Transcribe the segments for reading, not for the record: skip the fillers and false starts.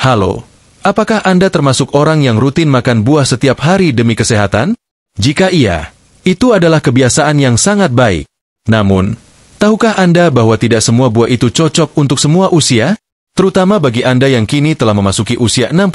Halo, apakah Anda termasuk orang yang rutin makan buah setiap hari demi kesehatan? Jika iya, itu adalah kebiasaan yang sangat baik. Namun, tahukah Anda bahwa tidak semua buah itu cocok untuk semua usia? Terutama bagi Anda yang kini telah memasuki usia 60,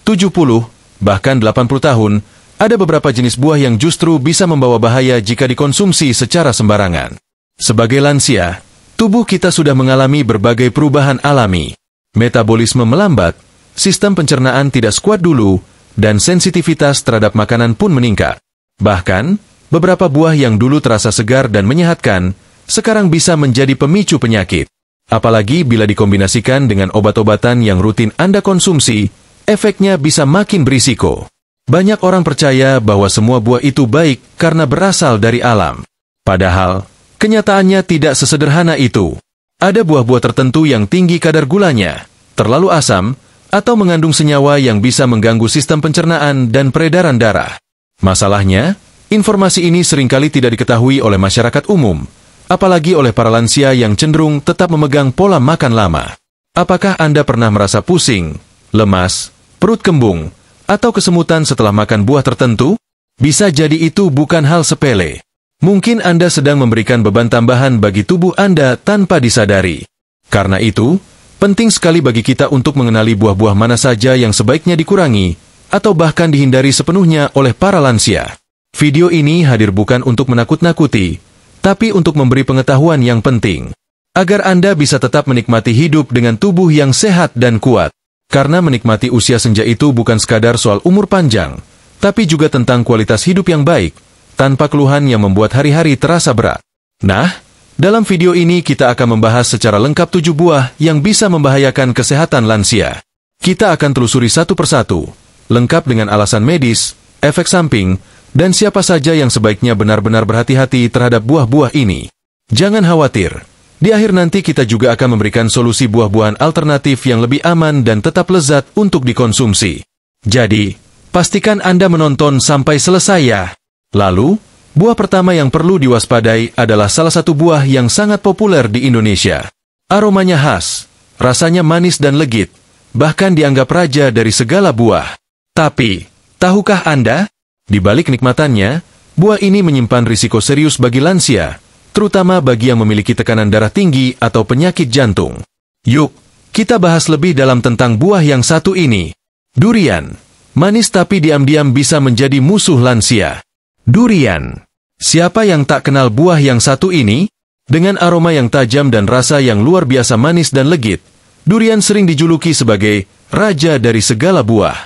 70, bahkan 80 tahun, ada beberapa jenis buah yang justru bisa membawa bahaya jika dikonsumsi secara sembarangan. Sebagai lansia, tubuh kita sudah mengalami berbagai perubahan alami. Metabolisme melambat, sistem pencernaan tidak sekuat dulu, dan sensitivitas terhadap makanan pun meningkat. Bahkan, beberapa buah yang dulu terasa segar dan menyehatkan, sekarang bisa menjadi pemicu penyakit. Apalagi bila dikombinasikan dengan obat-obatan yang rutin Anda konsumsi, efeknya bisa makin berisiko. Banyak orang percaya bahwa semua buah itu baik karena berasal dari alam. Padahal, kenyataannya tidak sesederhana itu. Ada buah-buah tertentu yang tinggi kadar gulanya, terlalu asam, atau mengandung senyawa yang bisa mengganggu sistem pencernaan dan peredaran darah. Masalahnya, informasi ini seringkali tidak diketahui oleh masyarakat umum, apalagi oleh para lansia yang cenderung tetap memegang pola makan lama. Apakah Anda pernah merasa pusing, lemas, perut kembung, atau kesemutan setelah makan buah tertentu? Bisa jadi itu bukan hal sepele. Mungkin Anda sedang memberikan beban tambahan bagi tubuh Anda tanpa disadari. Karena itu, penting sekali bagi kita untuk mengenali buah-buah mana saja yang sebaiknya dikurangi, atau bahkan dihindari sepenuhnya oleh para lansia. Video ini hadir bukan untuk menakut-nakuti, tapi untuk memberi pengetahuan yang penting, agar Anda bisa tetap menikmati hidup dengan tubuh yang sehat dan kuat. Karena menikmati usia senja itu bukan sekadar soal umur panjang, tapi juga tentang kualitas hidup yang baik, tanpa keluhan yang membuat hari-hari terasa berat. Nah, dalam video ini kita akan membahas secara lengkap 7 buah yang bisa membahayakan kesehatan lansia. Kita akan telusuri satu persatu, lengkap dengan alasan medis, efek samping, dan siapa saja yang sebaiknya benar-benar berhati-hati terhadap buah-buah ini. Jangan khawatir, di akhir nanti kita juga akan memberikan solusi buah-buahan alternatif yang lebih aman dan tetap lezat untuk dikonsumsi. Jadi, pastikan Anda menonton sampai selesai ya. Lalu, buah pertama yang perlu diwaspadai adalah salah satu buah yang sangat populer di Indonesia. Aromanya khas, rasanya manis dan legit, bahkan dianggap raja dari segala buah. Tapi, tahukah Anda? Di balik kenikmatannya, buah ini menyimpan risiko serius bagi lansia, terutama bagi yang memiliki tekanan darah tinggi atau penyakit jantung. Yuk, kita bahas lebih dalam tentang buah yang satu ini. Durian. Manis tapi diam-diam bisa menjadi musuh lansia. Durian. Siapa yang tak kenal buah yang satu ini? Dengan aroma yang tajam dan rasa yang luar biasa manis dan legit, durian sering dijuluki sebagai raja dari segala buah.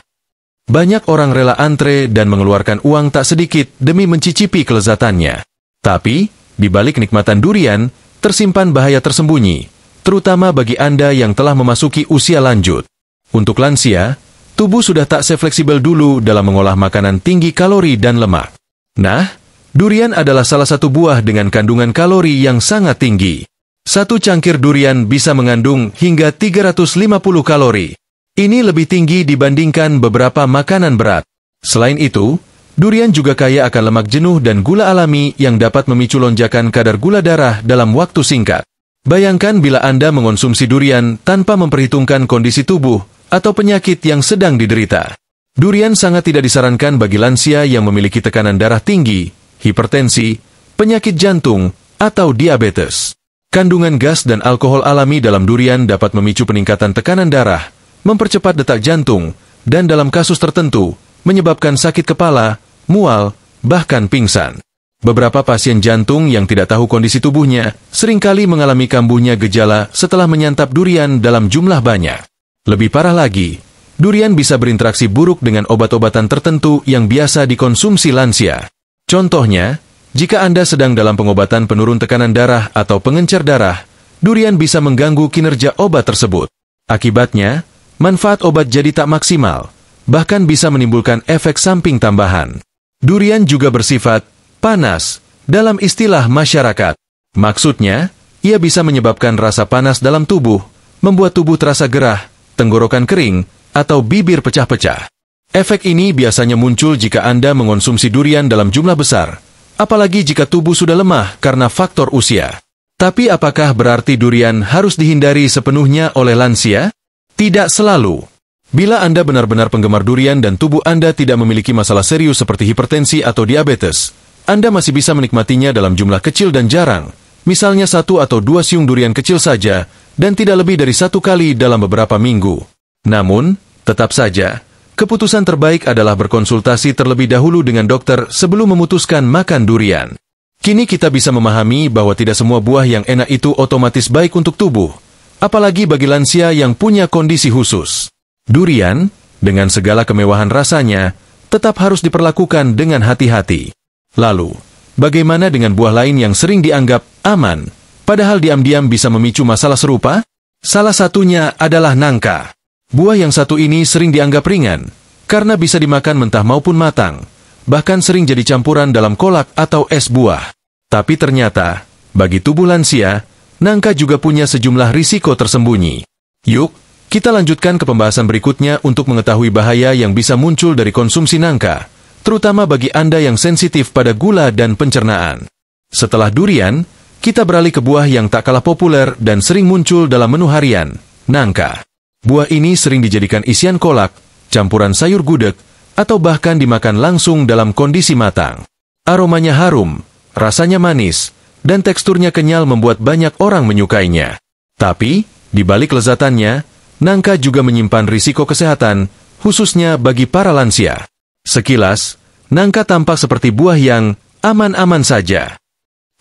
Banyak orang rela antre dan mengeluarkan uang tak sedikit demi mencicipi kelezatannya. Tapi, di balik kenikmatan durian, tersimpan bahaya tersembunyi, terutama bagi Anda yang telah memasuki usia lanjut. Untuk lansia, tubuh sudah tak sefleksibel dulu dalam mengolah makanan tinggi kalori dan lemak. Nah, durian adalah salah satu buah dengan kandungan kalori yang sangat tinggi. Satu cangkir durian bisa mengandung hingga 350 kalori. Ini lebih tinggi dibandingkan beberapa makanan berat. Selain itu, durian juga kaya akan lemak jenuh dan gula alami yang dapat memicu lonjakan kadar gula darah dalam waktu singkat. Bayangkan bila Anda mengonsumsi durian tanpa memperhitungkan kondisi tubuh atau penyakit yang sedang diderita. Durian sangat tidak disarankan bagi lansia yang memiliki tekanan darah tinggi, hipertensi, penyakit jantung, atau diabetes. Kandungan gas dan alkohol alami dalam durian dapat memicu peningkatan tekanan darah, mempercepat detak jantung, dan dalam kasus tertentu, menyebabkan sakit kepala, mual, bahkan pingsan. Beberapa pasien jantung yang tidak tahu kondisi tubuhnya, seringkali mengalami kambuhnya gejala setelah menyantap durian dalam jumlah banyak. Lebih parah lagi, durian bisa berinteraksi buruk dengan obat-obatan tertentu yang biasa dikonsumsi lansia. Contohnya, jika Anda sedang dalam pengobatan penurun tekanan darah atau pengencer darah, durian bisa mengganggu kinerja obat tersebut. Akibatnya, manfaat obat jadi tak maksimal, bahkan bisa menimbulkan efek samping tambahan. Durian juga bersifat panas dalam istilah masyarakat. Maksudnya, ia bisa menyebabkan rasa panas dalam tubuh, membuat tubuh terasa gerah, tenggorokan kering, atau bibir pecah-pecah. Efek ini biasanya muncul jika Anda mengonsumsi durian dalam jumlah besar, apalagi jika tubuh sudah lemah karena faktor usia. Tapi apakah berarti durian harus dihindari sepenuhnya oleh lansia? Tidak selalu. Bila Anda benar-benar penggemar durian dan tubuh Anda tidak memiliki masalah serius seperti hipertensi atau diabetes, Anda masih bisa menikmatinya dalam jumlah kecil dan jarang, misalnya 1 atau 2 siung durian kecil saja, dan tidak lebih dari 1 kali dalam beberapa minggu. Namun, tetap saja, keputusan terbaik adalah berkonsultasi terlebih dahulu dengan dokter sebelum memutuskan makan durian. Kini kita bisa memahami bahwa tidak semua buah yang enak itu otomatis baik untuk tubuh, apalagi bagi lansia yang punya kondisi khusus. Durian, dengan segala kemewahan rasanya, tetap harus diperlakukan dengan hati-hati. Lalu, bagaimana dengan buah lain yang sering dianggap aman, padahal diam-diam bisa memicu masalah serupa? Salah satunya adalah nangka. Buah yang satu ini sering dianggap ringan, karena bisa dimakan mentah maupun matang, bahkan sering jadi campuran dalam kolak atau es buah. Tapi ternyata, bagi tubuh lansia, nangka juga punya sejumlah risiko tersembunyi. Yuk, kita lanjutkan ke pembahasan berikutnya untuk mengetahui bahaya yang bisa muncul dari konsumsi nangka, terutama bagi Anda yang sensitif pada gula dan pencernaan. Setelah durian, kita beralih ke buah yang tak kalah populer dan sering muncul dalam menu harian, nangka. Buah ini sering dijadikan isian kolak, campuran sayur gudeg, atau bahkan dimakan langsung dalam kondisi matang. Aromanya harum, rasanya manis, dan teksturnya kenyal membuat banyak orang menyukainya. Tapi, di balik lezatannya, nangka juga menyimpan risiko kesehatan, khususnya bagi para lansia. Sekilas, nangka tampak seperti buah yang aman-aman saja.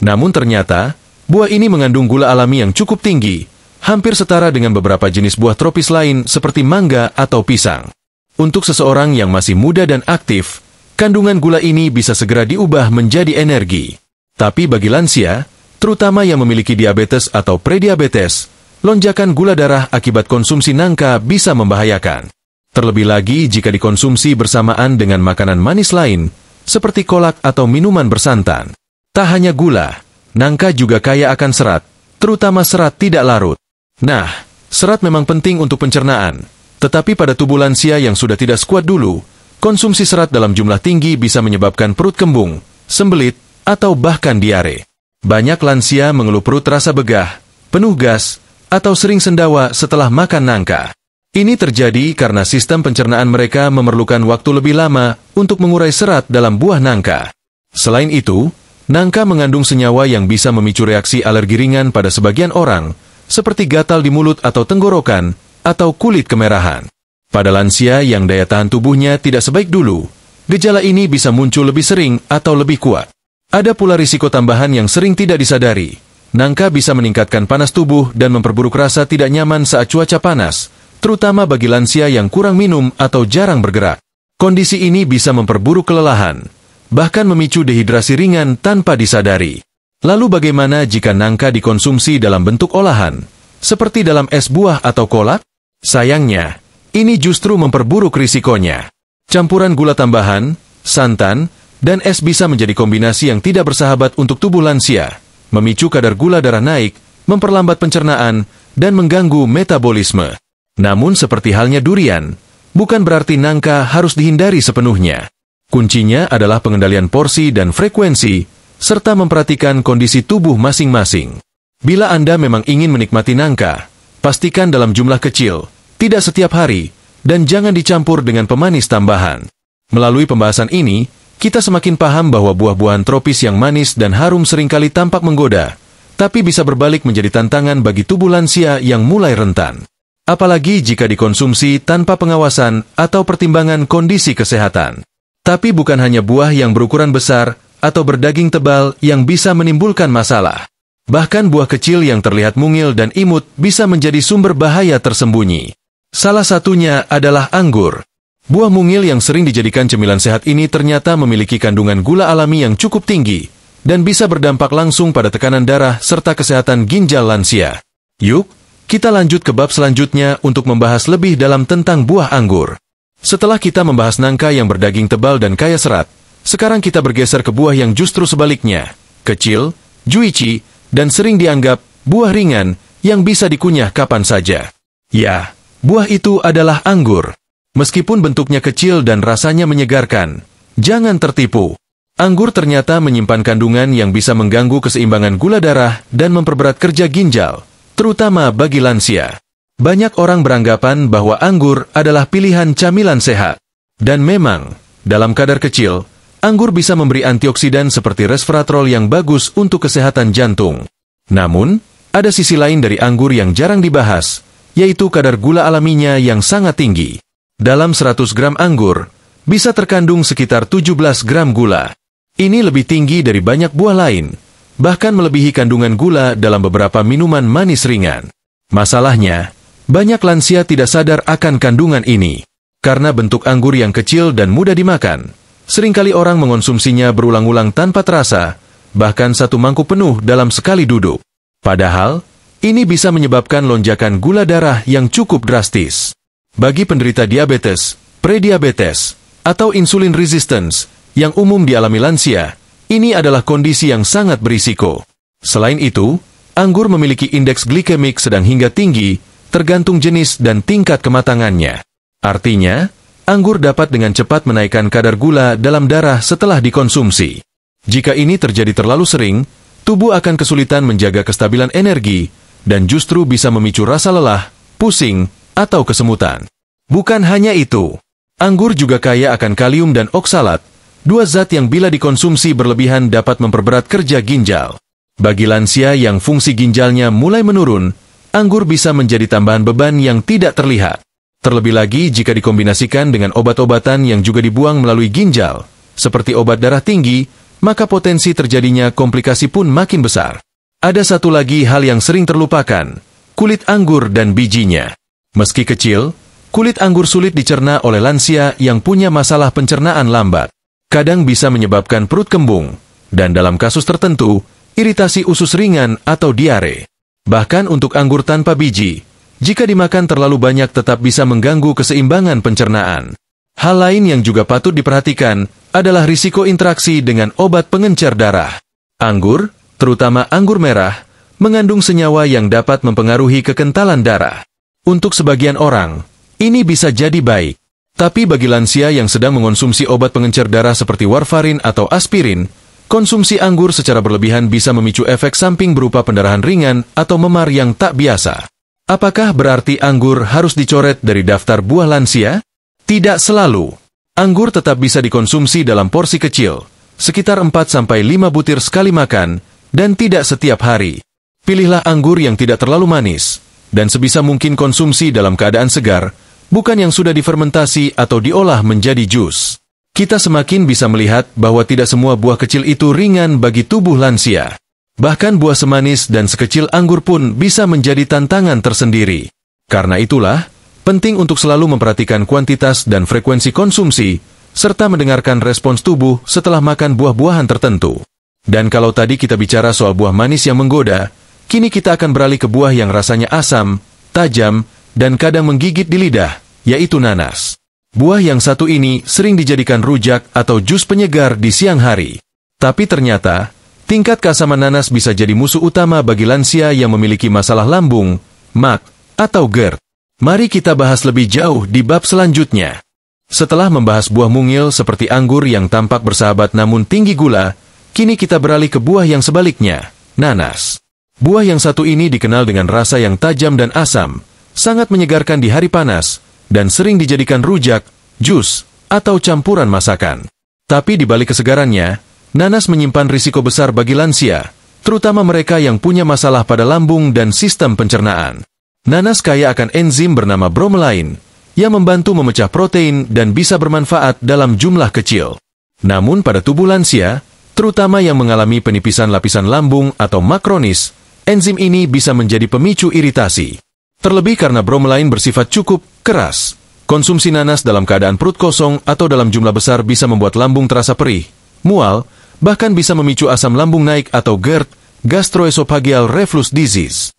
Namun ternyata, buah ini mengandung gula alami yang cukup tinggi, hampir setara dengan beberapa jenis buah tropis lain seperti mangga atau pisang. Untuk seseorang yang masih muda dan aktif, kandungan gula ini bisa segera diubah menjadi energi. Tapi bagi lansia, terutama yang memiliki diabetes atau prediabetes, lonjakan gula darah akibat konsumsi nangka bisa membahayakan. Terlebih lagi jika dikonsumsi bersamaan dengan makanan manis lain, seperti kolak atau minuman bersantan. Tak hanya gula, nangka juga kaya akan serat, terutama serat tidak larut. Nah, serat memang penting untuk pencernaan, tetapi pada tubuh lansia yang sudah tidak sekuat dulu, konsumsi serat dalam jumlah tinggi bisa menyebabkan perut kembung, sembelit, atau bahkan diare. Banyak lansia mengeluh perut terasa begah, penuh gas, atau sering sendawa setelah makan nangka. Ini terjadi karena sistem pencernaan mereka memerlukan waktu lebih lama untuk mengurai serat dalam buah nangka. Selain itu, nangka mengandung senyawa yang bisa memicu reaksi alergi ringan pada sebagian orang, seperti gatal di mulut atau tenggorokan, atau kulit kemerahan. Pada lansia yang daya tahan tubuhnya tidak sebaik dulu, gejala ini bisa muncul lebih sering atau lebih kuat. Ada pula risiko tambahan yang sering tidak disadari. Nangka bisa meningkatkan panas tubuh dan memperburuk rasa tidak nyaman saat cuaca panas, terutama bagi lansia yang kurang minum atau jarang bergerak. Kondisi ini bisa memperburuk kelelahan, bahkan memicu dehidrasi ringan tanpa disadari. Lalu bagaimana jika nangka dikonsumsi dalam bentuk olahan, seperti dalam es buah atau kolak? Sayangnya, ini justru memperburuk risikonya. Campuran gula tambahan, santan, dan es bisa menjadi kombinasi yang tidak bersahabat untuk tubuh lansia, memicu kadar gula darah naik, memperlambat pencernaan, dan mengganggu metabolisme. Namun seperti halnya durian, bukan berarti nangka harus dihindari sepenuhnya. Kuncinya adalah pengendalian porsi dan frekuensi, serta memperhatikan kondisi tubuh masing-masing. Bila Anda memang ingin menikmati nangka, pastikan dalam jumlah kecil, tidak setiap hari, dan jangan dicampur dengan pemanis tambahan. Melalui pembahasan ini, kita semakin paham bahwa buah-buahan tropis yang manis dan harum seringkali tampak menggoda, tapi bisa berbalik menjadi tantangan bagi tubuh lansia yang mulai rentan. Apalagi jika dikonsumsi tanpa pengawasan atau pertimbangan kondisi kesehatan. Tapi bukan hanya buah yang berukuran besar atau berdaging tebal yang bisa menimbulkan masalah. Bahkan buah kecil yang terlihat mungil dan imut bisa menjadi sumber bahaya tersembunyi. Salah satunya adalah anggur. Buah mungil yang sering dijadikan cemilan sehat ini ternyata memiliki kandungan gula alami yang cukup tinggi dan bisa berdampak langsung pada tekanan darah serta kesehatan ginjal lansia. Yuk, kita lanjut ke bab selanjutnya untuk membahas lebih dalam tentang buah anggur. Setelah kita membahas nangka yang berdaging tebal dan kaya serat, sekarang kita bergeser ke buah yang justru sebaliknya, kecil, juicy, dan sering dianggap buah ringan yang bisa dikunyah kapan saja. Ya, buah itu adalah anggur. Meskipun bentuknya kecil dan rasanya menyegarkan, jangan tertipu. Anggur ternyata menyimpan kandungan yang bisa mengganggu keseimbangan gula darah dan memperberat kerja ginjal, terutama bagi lansia. Banyak orang beranggapan bahwa anggur adalah pilihan camilan sehat. Dan memang, dalam kadar kecil, anggur bisa memberi antioksidan seperti resveratrol yang bagus untuk kesehatan jantung. Namun, ada sisi lain dari anggur yang jarang dibahas, yaitu kadar gula alaminya yang sangat tinggi. Dalam 100 gram anggur, bisa terkandung sekitar 17 gram gula. Ini lebih tinggi dari banyak buah lain, bahkan melebihi kandungan gula dalam beberapa minuman manis ringan. Masalahnya, banyak lansia tidak sadar akan kandungan ini. Karena bentuk anggur yang kecil dan mudah dimakan, seringkali orang mengonsumsinya berulang-ulang tanpa terasa, bahkan satu mangkuk penuh dalam sekali duduk. Padahal, ini bisa menyebabkan lonjakan gula darah yang cukup drastis. Bagi penderita diabetes, prediabetes, atau insulin resistance, yang umum dialami lansia, ini adalah kondisi yang sangat berisiko. Selain itu, anggur memiliki indeks glikemik sedang hingga tinggi, tergantung jenis dan tingkat kematangannya. Artinya, anggur dapat dengan cepat menaikkan kadar gula dalam darah setelah dikonsumsi. Jika ini terjadi terlalu sering, tubuh akan kesulitan menjaga kestabilan energi, dan justru bisa memicu rasa lelah, pusing, atau kesemutan. Bukan hanya itu, anggur juga kaya akan kalium dan oksalat, dua zat yang bila dikonsumsi berlebihan dapat memperberat kerja ginjal. Bagi lansia yang fungsi ginjalnya mulai menurun, anggur bisa menjadi tambahan beban yang tidak terlihat. Terlebih lagi jika dikombinasikan dengan obat-obatan yang juga dibuang melalui ginjal, seperti obat darah tinggi, maka potensi terjadinya komplikasi pun makin besar. Ada satu lagi hal yang sering terlupakan, kulit anggur dan bijinya. Meski kecil, kulit anggur sulit dicerna oleh lansia yang punya masalah pencernaan lambat. Kadang bisa menyebabkan perut kembung, dan dalam kasus tertentu, iritasi usus ringan atau diare. Bahkan untuk anggur tanpa biji, jika dimakan terlalu banyak tetap bisa mengganggu keseimbangan pencernaan. Hal lain yang juga patut diperhatikan adalah risiko interaksi dengan obat pengencer darah. Anggur, terutama anggur merah, mengandung senyawa yang dapat mempengaruhi kekentalan darah. Untuk sebagian orang, ini bisa jadi baik. Tapi bagi lansia yang sedang mengonsumsi obat pengencer darah seperti warfarin atau aspirin, konsumsi anggur secara berlebihan bisa memicu efek samping berupa pendarahan ringan atau memar yang tak biasa. Apakah berarti anggur harus dicoret dari daftar buah lansia? Tidak selalu. Anggur tetap bisa dikonsumsi dalam porsi kecil, sekitar 4-5 butir sekali makan, dan tidak setiap hari. Pilihlah anggur yang tidak terlalu manis, dan sebisa mungkin konsumsi dalam keadaan segar, bukan yang sudah difermentasi atau diolah menjadi jus. Kita semakin bisa melihat bahwa tidak semua buah kecil itu ringan bagi tubuh lansia. Bahkan buah semanis dan sekecil anggur pun bisa menjadi tantangan tersendiri. Karena itulah, penting untuk selalu memperhatikan kuantitas dan frekuensi konsumsi, serta mendengarkan respons tubuh setelah makan buah-buahan tertentu. Dan kalau tadi kita bicara soal buah manis yang menggoda, kini kita akan beralih ke buah yang rasanya asam, tajam, dan kadang menggigit di lidah, yaitu nanas. Buah yang satu ini sering dijadikan rujak atau jus penyegar di siang hari. Tapi ternyata, tingkat keasaman nanas bisa jadi musuh utama bagi lansia yang memiliki masalah lambung, MAG, atau GERD. Mari kita bahas lebih jauh di bab selanjutnya. Setelah membahas buah mungil seperti anggur yang tampak bersahabat namun tinggi gula, kini kita beralih ke buah yang sebaliknya, nanas. Buah yang satu ini dikenal dengan rasa yang tajam dan asam, sangat menyegarkan di hari panas, dan sering dijadikan rujak, jus, atau campuran masakan. Tapi di balik kesegarannya, nanas menyimpan risiko besar bagi lansia, terutama mereka yang punya masalah pada lambung dan sistem pencernaan. Nanas kaya akan enzim bernama bromelain, yang membantu memecah protein dan bisa bermanfaat dalam jumlah kecil. Namun pada tubuh lansia, terutama yang mengalami penipisan lapisan lambung atau MAG kronis, enzim ini bisa menjadi pemicu iritasi. Terlebih karena bromelain bersifat cukup keras. Konsumsi nanas dalam keadaan perut kosong atau dalam jumlah besar bisa membuat lambung terasa perih, mual, bahkan bisa memicu asam lambung naik atau GERD, gastroesophageal reflux disease.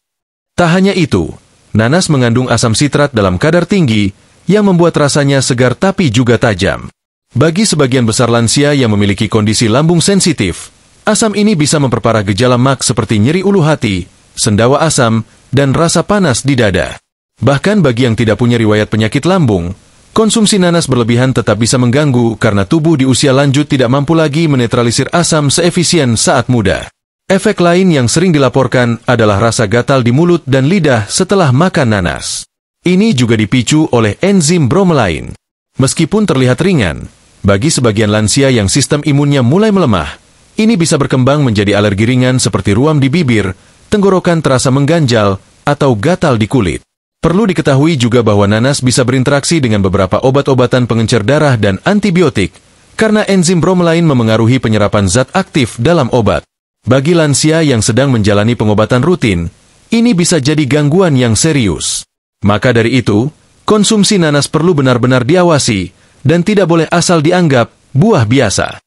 Tak hanya itu, nanas mengandung asam sitrat dalam kadar tinggi yang membuat rasanya segar tapi juga tajam. Bagi sebagian besar lansia yang memiliki kondisi lambung sensitif, asam ini bisa memperparah gejala MAG seperti nyeri ulu hati, sendawa asam, dan rasa panas di dada. Bahkan bagi yang tidak punya riwayat penyakit lambung, konsumsi nanas berlebihan tetap bisa mengganggu karena tubuh di usia lanjut tidak mampu lagi menetralisir asam seefisien saat muda. Efek lain yang sering dilaporkan adalah rasa gatal di mulut dan lidah setelah makan nanas. Ini juga dipicu oleh enzim bromelain. Meskipun terlihat ringan, bagi sebagian lansia yang sistem imunnya mulai melemah, ini bisa berkembang menjadi alergi ringan seperti ruam di bibir, tenggorokan terasa mengganjal, atau gatal di kulit. Perlu diketahui juga bahwa nanas bisa berinteraksi dengan beberapa obat-obatan pengencer darah dan antibiotik, karena enzim bromelain memengaruhi penyerapan zat aktif dalam obat. Bagi lansia yang sedang menjalani pengobatan rutin, ini bisa jadi gangguan yang serius. Maka dari itu, konsumsi nanas perlu benar-benar diawasi, dan tidak boleh asal dianggap buah biasa.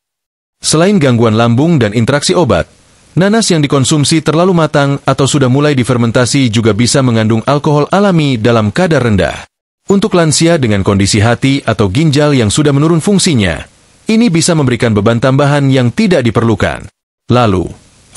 Selain gangguan lambung dan interaksi obat, nanas yang dikonsumsi terlalu matang atau sudah mulai difermentasi juga bisa mengandung alkohol alami dalam kadar rendah. Untuk lansia dengan kondisi hati atau ginjal yang sudah menurun fungsinya, ini bisa memberikan beban tambahan yang tidak diperlukan. Lalu,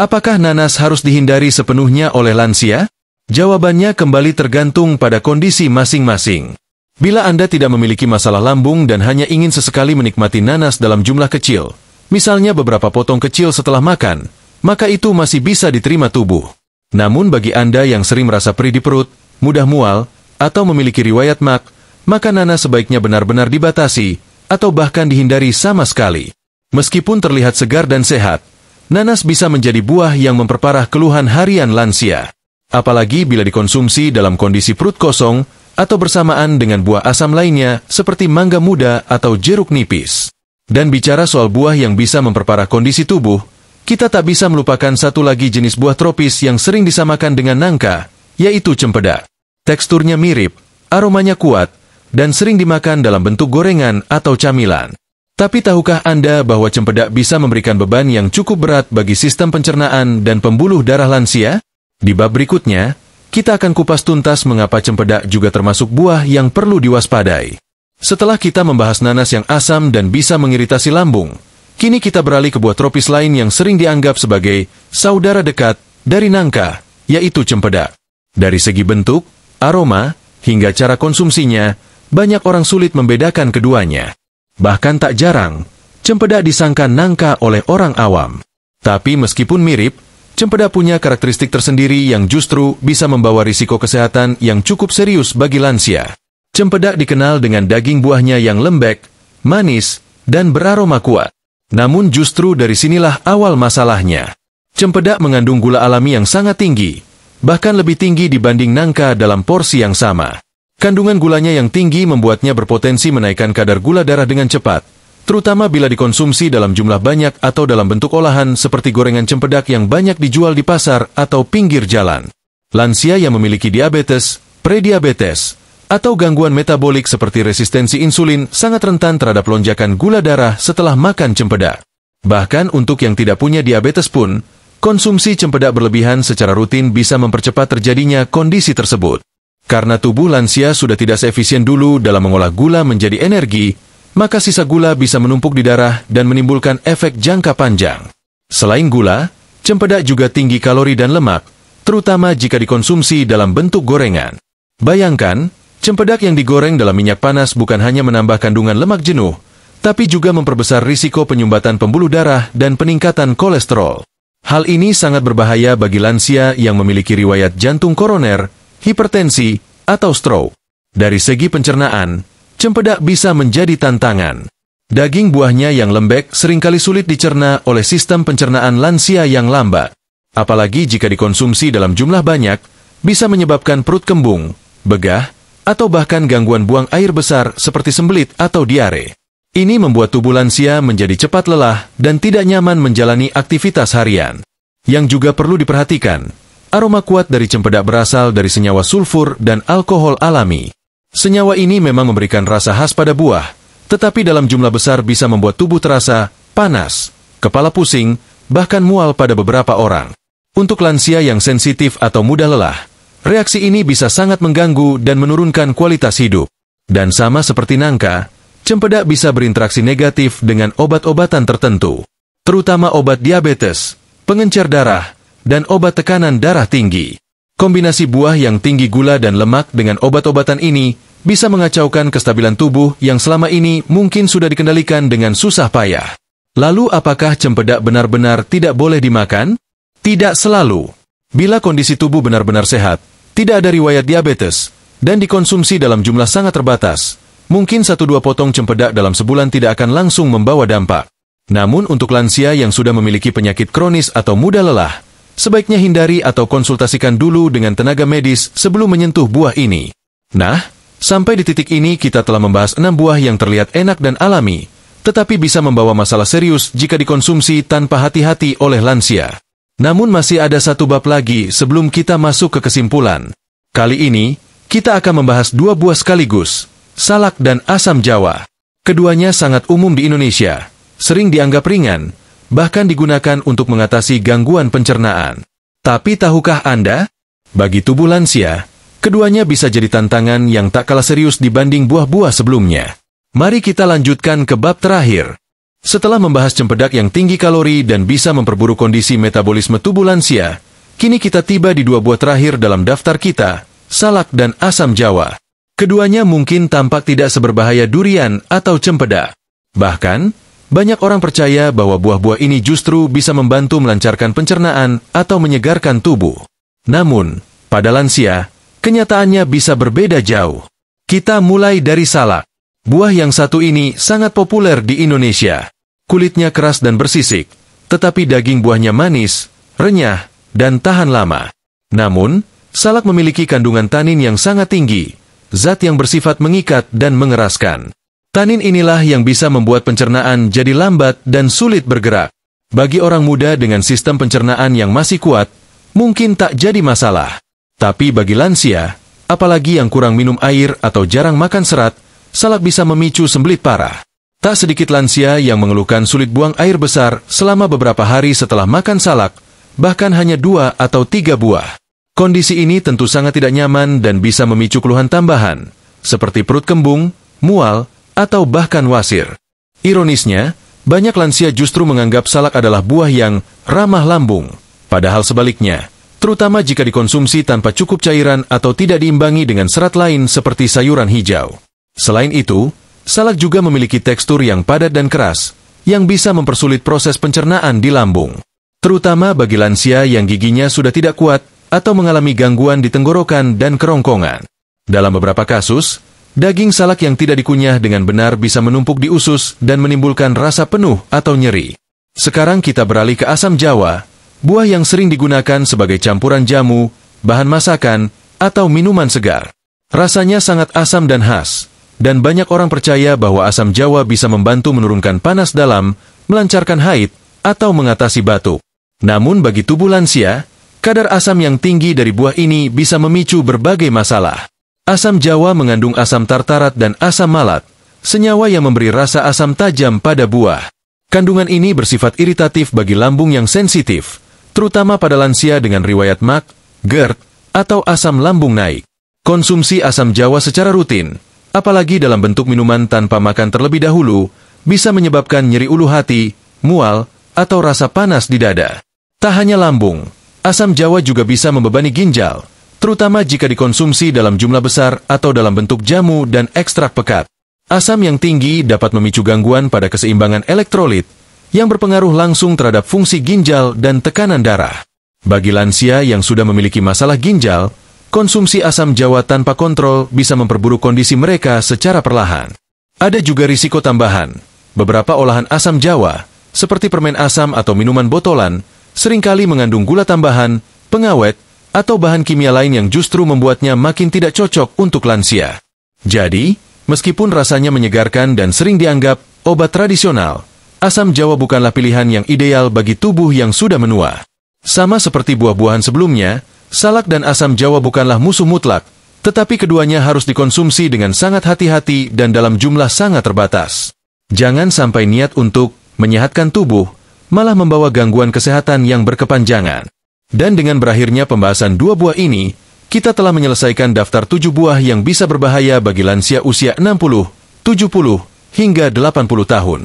apakah nanas harus dihindari sepenuhnya oleh lansia? Jawabannya kembali tergantung pada kondisi masing-masing. Bila Anda tidak memiliki masalah lambung dan hanya ingin sesekali menikmati nanas dalam jumlah kecil, misalnya beberapa potong kecil setelah makan, maka itu masih bisa diterima tubuh. Namun bagi Anda yang sering merasa perih di perut, mudah mual, atau memiliki riwayat MAG, maka nanas sebaiknya benar-benar dibatasi, atau bahkan dihindari sama sekali. Meskipun terlihat segar dan sehat, nanas bisa menjadi buah yang memperparah keluhan harian lansia. Apalagi bila dikonsumsi dalam kondisi perut kosong atau bersamaan dengan buah asam lainnya seperti mangga muda atau jeruk nipis. Dan bicara soal buah yang bisa memperparah kondisi tubuh, kita tak bisa melupakan satu lagi jenis buah tropis yang sering disamakan dengan nangka, yaitu cempedak. Teksturnya mirip, aromanya kuat, dan sering dimakan dalam bentuk gorengan atau camilan. Tapi tahukah Anda bahwa cempedak bisa memberikan beban yang cukup berat bagi sistem pencernaan dan pembuluh darah lansia? Di bab berikutnya, kita akan kupas tuntas mengapa cempedak juga termasuk buah yang perlu diwaspadai. Setelah kita membahas nanas yang asam dan bisa mengiritasi lambung, kini kita beralih ke buah tropis lain yang sering dianggap sebagai saudara dekat dari nangka, yaitu cempedak. Dari segi bentuk, aroma, hingga cara konsumsinya, banyak orang sulit membedakan keduanya. Bahkan tak jarang, cempedak disangka nangka oleh orang awam. Tapi meskipun mirip, cempedak punya karakteristik tersendiri yang justru bisa membawa risiko kesehatan yang cukup serius bagi lansia. Cempedak dikenal dengan daging buahnya yang lembek, manis, dan beraroma kuat. Namun justru dari sinilah awal masalahnya. Cempedak mengandung gula alami yang sangat tinggi, bahkan lebih tinggi dibanding nangka dalam porsi yang sama. Kandungan gulanya yang tinggi membuatnya berpotensi menaikkan kadar gula darah dengan cepat, terutama bila dikonsumsi dalam jumlah banyak atau dalam bentuk olahan seperti gorengan cempedak yang banyak dijual di pasar atau pinggir jalan. Lansia yang memiliki diabetes, prediabetes, atau gangguan metabolik seperti resistensi insulin sangat rentan terhadap lonjakan gula darah setelah makan cempedak. Bahkan untuk yang tidak punya diabetes pun, konsumsi cempedak berlebihan secara rutin bisa mempercepat terjadinya kondisi tersebut. Karena tubuh lansia sudah tidak seefisien dulu dalam mengolah gula menjadi energi, maka sisa gula bisa menumpuk di darah dan menimbulkan efek jangka panjang. Selain gula, cempedak juga tinggi kalori dan lemak, terutama jika dikonsumsi dalam bentuk gorengan. Bayangkan, cempedak yang digoreng dalam minyak panas bukan hanya menambah kandungan lemak jenuh, tapi juga memperbesar risiko penyumbatan pembuluh darah dan peningkatan kolesterol. Hal ini sangat berbahaya bagi lansia yang memiliki riwayat jantung koroner, hipertensi, atau stroke. Dari segi pencernaan, cempedak bisa menjadi tantangan. Daging buahnya yang lembek seringkali sulit dicerna oleh sistem pencernaan lansia yang lambat. Apalagi jika dikonsumsi dalam jumlah banyak, bisa menyebabkan perut kembung, begah, atau bahkan gangguan buang air besar seperti sembelit atau diare. Ini membuat tubuh lansia menjadi cepat lelah dan tidak nyaman menjalani aktivitas harian. Yang juga perlu diperhatikan, aroma kuat dari cempedak berasal dari senyawa sulfur dan alkohol alami. Senyawa ini memang memberikan rasa khas pada buah, tetapi dalam jumlah besar bisa membuat tubuh terasa panas, kepala pusing, bahkan mual pada beberapa orang. Untuk lansia yang sensitif atau mudah lelah, reaksi ini bisa sangat mengganggu dan menurunkan kualitas hidup. Dan sama seperti nangka, cempedak bisa berinteraksi negatif dengan obat-obatan tertentu, terutama obat diabetes, pengencer darah, dan obat tekanan darah tinggi. Kombinasi buah yang tinggi gula dan lemak dengan obat-obatan ini bisa mengacaukan kestabilan tubuh yang selama ini mungkin sudah dikendalikan dengan susah payah. Lalu apakah cempedak benar-benar tidak boleh dimakan? Tidak selalu. Bila kondisi tubuh benar-benar sehat, tidak ada riwayat diabetes, dan dikonsumsi dalam jumlah sangat terbatas, mungkin 1-2 potong cempedak dalam sebulan tidak akan langsung membawa dampak. Namun untuk lansia yang sudah memiliki penyakit kronis atau mudah lelah, sebaiknya hindari atau konsultasikan dulu dengan tenaga medis sebelum menyentuh buah ini. Nah, sampai di titik ini kita telah membahas 6 buah yang terlihat enak dan alami, tetapi bisa membawa masalah serius jika dikonsumsi tanpa hati-hati oleh lansia. Namun masih ada 1 bab lagi sebelum kita masuk ke kesimpulan. Kali ini, kita akan membahas 2 buah sekaligus, salak dan asam jawa. Keduanya sangat umum di Indonesia, sering dianggap ringan, bahkan digunakan untuk mengatasi gangguan pencernaan. Tapi tahukah Anda? Bagi tubuh lansia, keduanya bisa jadi tantangan yang tak kalah serius dibanding buah-buah sebelumnya. Mari kita lanjutkan ke bab terakhir. Setelah membahas cempedak yang tinggi kalori dan bisa memperburuk kondisi metabolisme tubuh lansia, kini kita tiba di 2 buah terakhir dalam daftar kita, salak dan asam jawa. Keduanya mungkin tampak tidak seberbahaya durian atau cempedak. Bahkan, banyak orang percaya bahwa buah-buah ini justru bisa membantu melancarkan pencernaan atau menyegarkan tubuh. Namun, pada lansia, kenyataannya bisa berbeda jauh. Kita mulai dari salak. Buah yang satu ini sangat populer di Indonesia. Kulitnya keras dan bersisik, tetapi daging buahnya manis, renyah, dan tahan lama. Namun, salak memiliki kandungan tanin yang sangat tinggi, zat yang bersifat mengikat dan mengeraskan. Tanin inilah yang bisa membuat pencernaan jadi lambat dan sulit bergerak. Bagi orang muda dengan sistem pencernaan yang masih kuat, mungkin tak jadi masalah. Tapi bagi lansia, apalagi yang kurang minum air atau jarang makan serat, salak bisa memicu sembelit parah. Tak sedikit lansia yang mengeluhkan sulit buang air besar selama beberapa hari setelah makan salak, bahkan hanya 2 atau 3 buah. Kondisi ini tentu sangat tidak nyaman dan bisa memicu keluhan tambahan, seperti perut kembung, mual, atau bahkan wasir. Ironisnya, banyak lansia justru menganggap salak adalah buah yang ramah lambung, padahal sebaliknya, terutama jika dikonsumsi tanpa cukup cairan atau tidak diimbangi dengan serat lain seperti sayuran hijau. Selain itu, salak juga memiliki tekstur yang padat dan keras, yang bisa mempersulit proses pencernaan di lambung. Terutama bagi lansia yang giginya sudah tidak kuat atau mengalami gangguan di tenggorokan dan kerongkongan. Dalam beberapa kasus, daging salak yang tidak dikunyah dengan benar bisa menumpuk di usus dan menimbulkan rasa penuh atau nyeri. Sekarang kita beralih ke asam jawa, buah yang sering digunakan sebagai campuran jamu, bahan masakan, atau minuman segar. Rasanya sangat asam dan khas, dan banyak orang percaya bahwa asam jawa bisa membantu menurunkan panas dalam, melancarkan haid, atau mengatasi batuk. Namun bagi tubuh lansia, kadar asam yang tinggi dari buah ini bisa memicu berbagai masalah. Asam jawa mengandung asam tartarat dan asam malat, senyawa yang memberi rasa asam tajam pada buah. Kandungan ini bersifat iritatif bagi lambung yang sensitif, terutama pada lansia dengan riwayat MAC, GERD, atau asam lambung naik. Konsumsi asam jawa secara rutin, apalagi dalam bentuk minuman tanpa makan terlebih dahulu, bisa menyebabkan nyeri ulu hati, mual, atau rasa panas di dada. Tak hanya lambung, asam jawa juga bisa membebani ginjal, terutama jika dikonsumsi dalam jumlah besar atau dalam bentuk jamu dan ekstrak pekat. Asam yang tinggi dapat memicu gangguan pada keseimbangan elektrolit, yang berpengaruh langsung terhadap fungsi ginjal dan tekanan darah. Bagi lansia yang sudah memiliki masalah ginjal, konsumsi asam jawa tanpa kontrol bisa memperburuk kondisi mereka secara perlahan. Ada juga risiko tambahan. Beberapa olahan asam jawa, seperti permen asam atau minuman botolan, seringkali mengandung gula tambahan, pengawet, atau bahan kimia lain yang justru membuatnya makin tidak cocok untuk lansia. Jadi, meskipun rasanya menyegarkan dan sering dianggap obat tradisional, asam jawa bukanlah pilihan yang ideal bagi tubuh yang sudah menua. Sama seperti buah-buahan sebelumnya, salak dan asam jawa bukanlah musuh mutlak, tetapi keduanya harus dikonsumsi dengan sangat hati-hati dan dalam jumlah sangat terbatas. Jangan sampai niat untuk menyehatkan tubuh, malah membawa gangguan kesehatan yang berkepanjangan. Dan dengan berakhirnya pembahasan 2 buah ini, kita telah menyelesaikan daftar 7 buah yang bisa berbahaya bagi lansia usia 60, 70, hingga 80 tahun.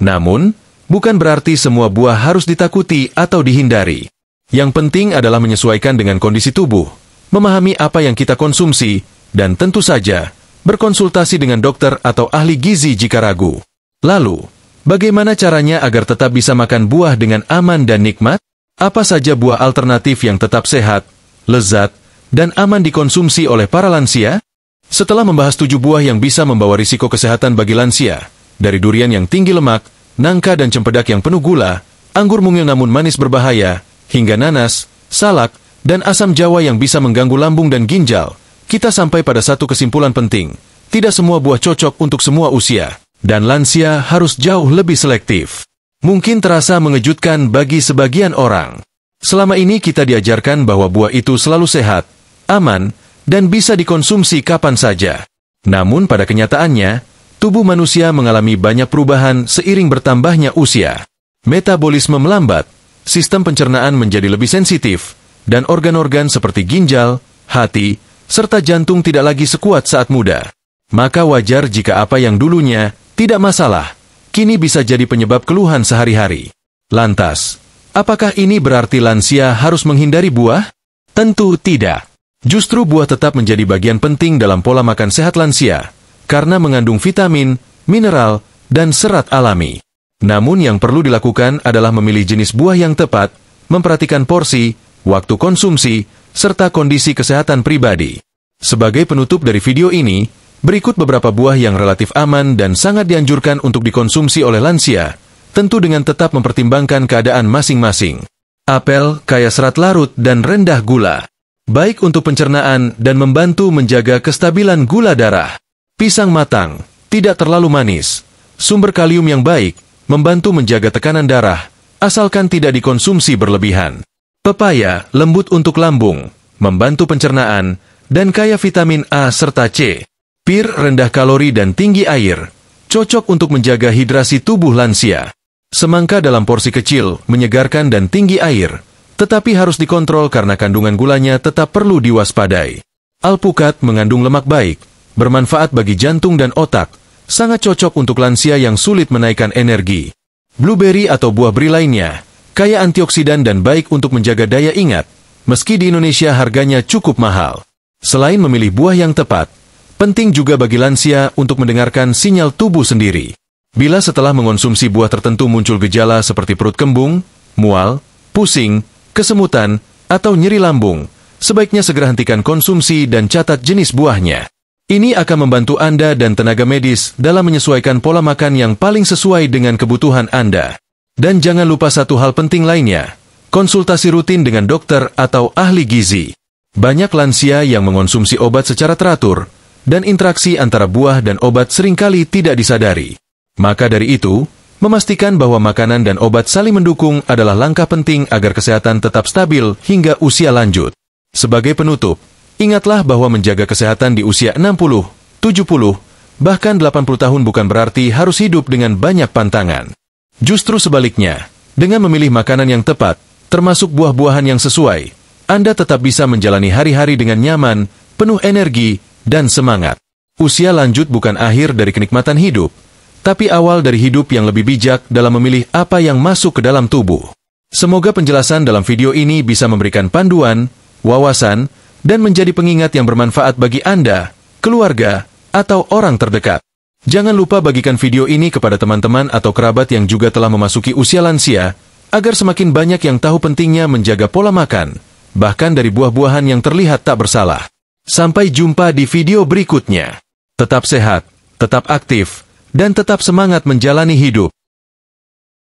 Namun, bukan berarti semua buah harus ditakuti atau dihindari. Yang penting adalah menyesuaikan dengan kondisi tubuh, memahami apa yang kita konsumsi, dan tentu saja, berkonsultasi dengan dokter atau ahli gizi jika ragu. Lalu, bagaimana caranya agar tetap bisa makan buah dengan aman dan nikmat? Apa saja buah alternatif yang tetap sehat, lezat, dan aman dikonsumsi oleh para lansia? Setelah membahas 7 buah yang bisa membawa risiko kesehatan bagi lansia, dari durian yang tinggi lemak, nangka dan cempedak yang penuh gula, anggur mungil namun manis berbahaya, hingga nanas, salak, dan asam jawa yang bisa mengganggu lambung dan ginjal, kita sampai pada satu kesimpulan penting. Tidak semua buah cocok untuk semua usia, dan lansia harus jauh lebih selektif. Mungkin terasa mengejutkan bagi sebagian orang. Selama ini kita diajarkan bahwa buah itu selalu sehat, aman, dan bisa dikonsumsi kapan saja. Namun pada kenyataannya, tubuh manusia mengalami banyak perubahan seiring bertambahnya usia. Metabolisme melambat, sistem pencernaan menjadi lebih sensitif, dan organ-organ seperti ginjal, hati, serta jantung tidak lagi sekuat saat muda. Maka wajar jika apa yang dulunya tidak masalah, kini bisa jadi penyebab keluhan sehari-hari. Lantas, apakah ini berarti lansia harus menghindari buah? Tentu tidak. Justru buah tetap menjadi bagian penting dalam pola makan sehat lansia, karena mengandung vitamin, mineral, dan serat alami. Namun yang perlu dilakukan adalah memilih jenis buah yang tepat, memperhatikan porsi, waktu konsumsi, serta kondisi kesehatan pribadi. Sebagai penutup dari video ini, berikut beberapa buah yang relatif aman dan sangat dianjurkan untuk dikonsumsi oleh lansia, tentu dengan tetap mempertimbangkan keadaan masing-masing. Apel, kaya serat larut dan rendah gula. Baik untuk pencernaan dan membantu menjaga kestabilan gula darah. Pisang matang, tidak terlalu manis. Sumber kalium yang baik, membantu menjaga tekanan darah, asalkan tidak dikonsumsi berlebihan. Pepaya, lembut untuk lambung, membantu pencernaan, dan kaya vitamin A serta C. Pir rendah kalori dan tinggi air, cocok untuk menjaga hidrasi tubuh lansia. Semangka dalam porsi kecil, menyegarkan dan tinggi air, tetapi harus dikontrol karena kandungan gulanya tetap perlu diwaspadai. Alpukat mengandung lemak baik, bermanfaat bagi jantung dan otak, sangat cocok untuk lansia yang sulit menaikkan energi. Blueberry atau buah beri lainnya, kaya antioksidan dan baik untuk menjaga daya ingat, meski di Indonesia harganya cukup mahal. Selain memilih buah yang tepat, penting juga bagi lansia untuk mendengarkan sinyal tubuh sendiri. Bila setelah mengonsumsi buah tertentu muncul gejala seperti perut kembung, mual, pusing, kesemutan, atau nyeri lambung, sebaiknya segera hentikan konsumsi dan catat jenis buahnya. Ini akan membantu Anda dan tenaga medis dalam menyesuaikan pola makan yang paling sesuai dengan kebutuhan Anda. Dan jangan lupa satu hal penting lainnya, konsultasi rutin dengan dokter atau ahli gizi. Banyak lansia yang mengonsumsi obat secara teratur, dan interaksi antara buah dan obat seringkali tidak disadari. Maka dari itu, memastikan bahwa makanan dan obat saling mendukung adalah langkah penting agar kesehatan tetap stabil hingga usia lanjut. Sebagai penutup, ingatlah bahwa menjaga kesehatan di usia 60, 70, bahkan 80 tahun bukan berarti harus hidup dengan banyak pantangan. Justru sebaliknya, dengan memilih makanan yang tepat, termasuk buah-buahan yang sesuai, Anda tetap bisa menjalani hari-hari dengan nyaman, penuh energi, dan semangat. Usia lanjut bukan akhir dari kenikmatan hidup, tapi awal dari hidup yang lebih bijak dalam memilih apa yang masuk ke dalam tubuh. Semoga penjelasan dalam video ini bisa memberikan panduan, wawasan, dan menjadi pengingat yang bermanfaat bagi Anda, keluarga, atau orang terdekat. Jangan lupa bagikan video ini kepada teman-teman atau kerabat yang juga telah memasuki usia lansia, agar semakin banyak yang tahu pentingnya menjaga pola makan, bahkan dari buah-buahan yang terlihat tak bersalah. Sampai jumpa di video berikutnya. Tetap sehat, tetap aktif, dan tetap semangat menjalani hidup.